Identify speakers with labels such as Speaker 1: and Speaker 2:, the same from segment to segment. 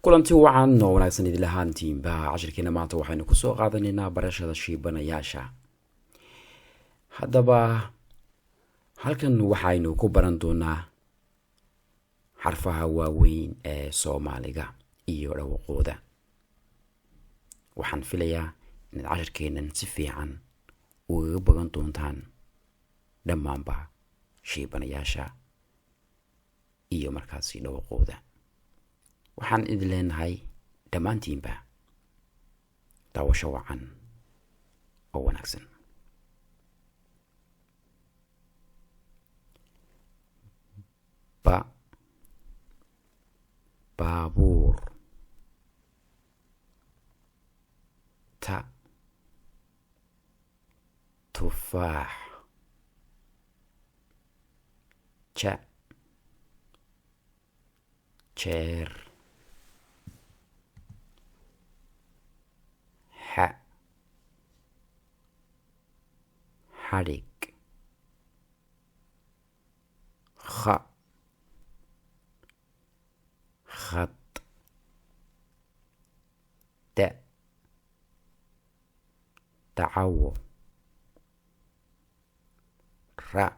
Speaker 1: kulanti wacan oo wanaagsan idin lahaantiinba cashirkeena maanta waxaynu ku soo qaadanaynaa barashada shiibanayaasha. haddaba halkan waxaynu ku baran doonaa xarfaha waaweyn ee Soomaaliga iyo dhawaqooda. waxaan filayaa inaad cashirkeenan si fiican uga bagan doontaan dhammaanba shiibanayaasha iyo markaasi dhawaqooda. waxaan idin leenahay dhammaantiinba daawasho wacan oo wanaagsan. baabuur, ta, tufaax, ja, jeer, xa, xadhig, kha, khad, da, dacawo, ra,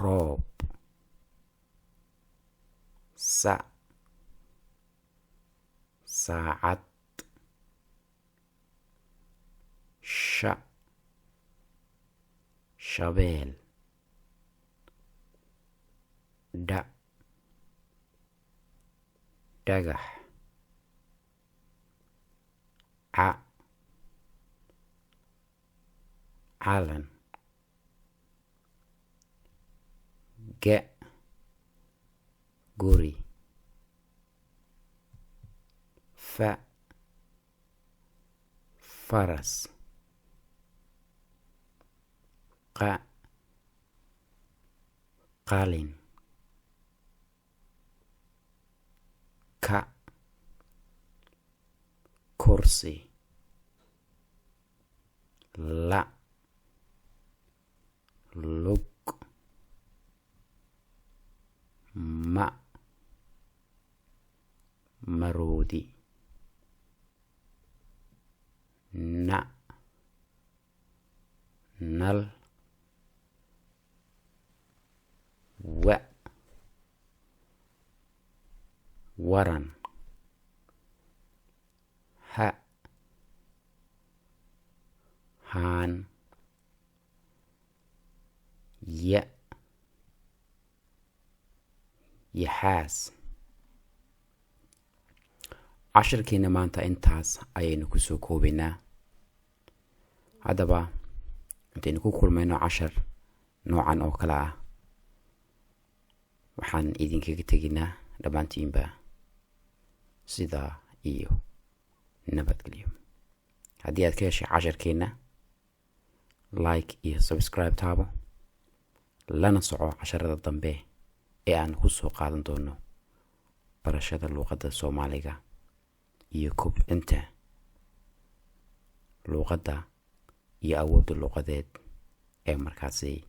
Speaker 1: roob, sa, saacad, sha, shabeel, dha, dhagax, ca, calan, ga, guri, fa, faras, qa, qalin, ka, kursi, la, lug, ma, maroodi, na, nal, wa, waran, ha, haan, ya, yaxaas. cashirkeena maanta intaas ayaynu kusoo koobaynaa. haddaba intaynu ku kulmayno cashar noocan oo kale ah, waxaan idinkaga teginaa dhammaantiinba sidaa iyo nabadgelyo. haddii aad ka heshay cashirkeena, like iyo subscribe taabo, lana soco casharada dambe ee aan ku soo qaadan doono barashada luqadda Soomaaliga iyo kobcinta luqadda iyo awoodda luqadeed ee markaasi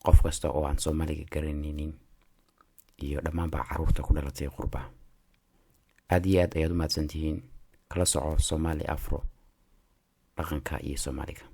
Speaker 1: qof kasta oo aan Soomaaliga garanaynin iyo dhammaanba carruurta ku dhalatay qurba. aad iyo aad ayaad u mahadsantihiin. kala soco Somali Afro, dhaqanka iyo Soomaaliga.